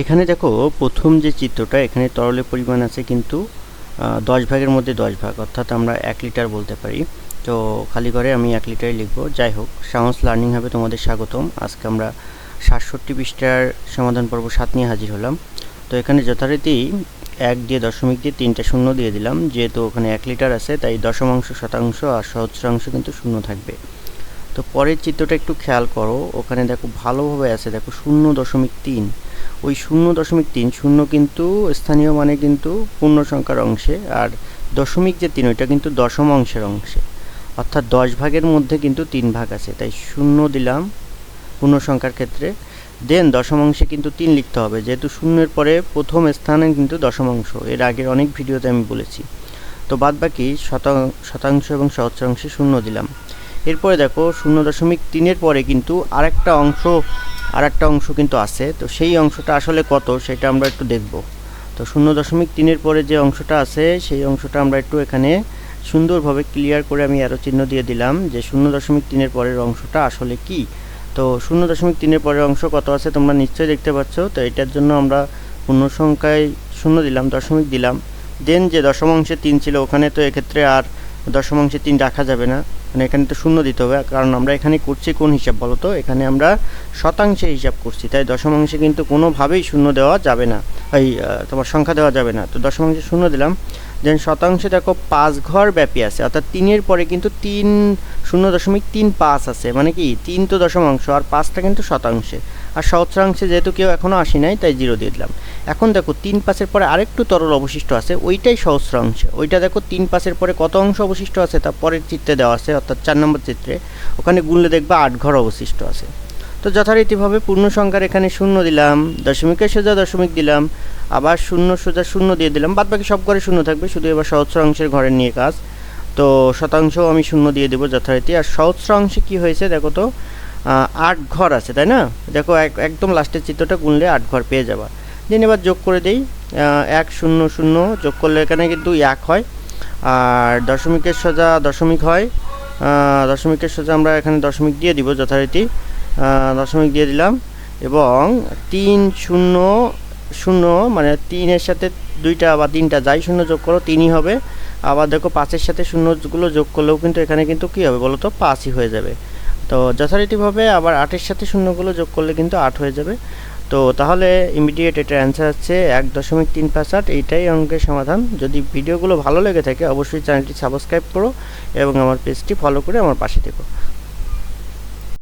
এখানে দেখো প্রথম যে চিত্রটা, এখানে তরলের পরিমাণ আছে কিন্তু 10 ভাগের মধ্যে 10 ভাগ, অর্থাৎ আমরা 1 লিটার বলতে পারি। তো খালি ঘরে আমি 1 লিটারই লিখব। যাই হোক, সাহস লার্নিং হবে তোমাদের স্বাগতম। আজকে আমরা 67 পৃষ্ঠার সমাধান পর্ব 7 নিয়ে হাজির হলাম। তো এখানে যথারীতি 1 দিয়ে দশমিক দিয়ে 3টা শূন্য দিয়ে দিলাম। যেহেতু ওখানে 1 লিটার আছে তাই দশমাংশ, শতাংশ আর সহস্রাংশ কিন্তু শূন্য থাকবে। তো পরের চিত্রটা একটু খেয়াল করো, ওখানে দেখো ভালোভাবে আছে, দেখো 0.3। ওই 0.3 শূন্য কিন্তু স্থানীয় মানে কিন্তু পূর্ণ সংখ্যার অংশে, আর দশমিক যে 3 ওইটা কিন্তু দশম অংশের অংশে, অর্থাৎ 10 ভাগের মধ্যে কিন্তু 3 ভাগ আছে, তাই 0 দিলাম পূর্ণ সংখ্যার ক্ষেত্রে। দেন দশম অংশে কিন্তু 3 লিখতে হবে, যেহেতু শূন্যের পরে প্রথম স্থানে কিন্তু দশমাংশ, এর আগের অনেক ভিডিওতে আমি বলেছি। তো বাদ বাকি শতাংশ এবং সহস্রাংশে 0 দিলাম। এরপরে দেখো 0.3-এর পরে কিন্তু আরেকটা অংশ কিন্তু আছে। তো সেই অংশটা আসলে কত সেটা আমরা একটু দেখব। তো 0.3-এর পরে যে অংশটা আছে সেই অংশটা আমরা একটু এখানে সুন্দরভাবে ক্লিয়ার করে আমি অ্যারো চিহ্ন দিয়ে দিলাম যে 0.3-এর পরের অংশটা আসলে কি। তো 0.3-এর পরের অংশ কত আছে তোমরা নিশ্চয়ই দেখতে পাচ্ছ। তো এটার জন্য আমরা পূর্ণ সংখ্যায় 0 দিলাম, দশমিক দিলাম। দেন যে দশমাংশে 3 ছিল ওখানে তো এক্ষেত্রে আর দশমাংশে 3 রাখা যাবে না, মানে এখানে তো 0 দিতে হবে, কারণ আমরা এখানে করছি কোন হিসাব বলো তো? এখানে আমরা শতাংশে হিসাব করছি, তাই দশমাংশে কিন্তু কোনোভাবেই 0 দেওয়া যাবে না, এই তোমার সংখ্যা দেওয়া যাবে না। তো দশমাংশে 0 দিলাম। দেন শতাংশে দেখো 5 ঘর ব্যাপী আছে, অর্থাৎ 3-এর পরে কিন্তু 0.35 আছে, মানে কি 3 তো দশমাংশ আর 5টা কিন্তু শতাংশে। আর সহস্রাংশে যেহেতু কেউ এখনও আসি নাই তাই 0 দিয়ে দিলাম। এখন দেখো 3/5-এর পরে আরেকটু তরল অবশিষ্ট আছে, ওইটাই সহস্রাংশ। ওইটা দেখো 3/5-এর পরে কত অংশ অবশিষ্ট আছে তা পরের চিত্রে দেওয়া আছে, অর্থাৎ 4 নম্বর চিত্রে। ওখানে গুনলে দেখবা 8 ঘর অবশিষ্ট আছে। তো যথারীতিভাবে পূর্ণ সংখ্যার এখানে 0 দিলাম, দশমিকের সোজা দশমিক দিলাম, আবার 0 সোজা 0 দিয়ে দিলাম। বাদ বাকি সব ঘরে 0 থাকবে, শুধু এবার সহস্রাংশের ঘরের নিয়ে কাজ। তো শতাংশও আমি 0 দিয়ে দেবো যথারীতি। আর সহস্রাংশে কি হয়েছে দেখো তো, 8 ঘর আছে, তাই না? দেখো একদম লাস্টের চিত্রটা গুনলে 8 ঘর পেয়ে যাবা। দেন এবার যোগ করে দেই, 1 0 0 যোগ করলে এখানে কিন্তু 1 হয়। আর দশমিকের সোজা দশমিক হয়, দশমিকের সোজা আমরা এখানে দশমিক দিয়ে দিব যথারীতি, দশমিক দিয়ে দিলাম। এবং 3 0 0 মানে 3-এর সাথে 2টা বা 3টা যাই শূন্য যোগ করো 3ই হবে। আবার দেখো 5-এর সাথে শূন্যগুলো যোগ করলেও কিন্তু এখানে কিন্তু কী হবে বলো তো, 5ই হয়ে যাবে। তো যথারীতিভাবে আবার 8-এর সাথে শূন্যগুলো যোগ করলে কিন্তু 8 হয়ে যাবে। তো তাহলে ইমিডিয়েট এটার অ্যান্সার হচ্ছে 1.358। এইটাই অঙ্কের সমাধান। যদি ভিডিওগুলো ভালো লেগে থাকে অবশ্যই চ্যানেলটি সাবস্ক্রাইব করো এবং আমার পেজটি ফলো করে আমার পাশে থেকো।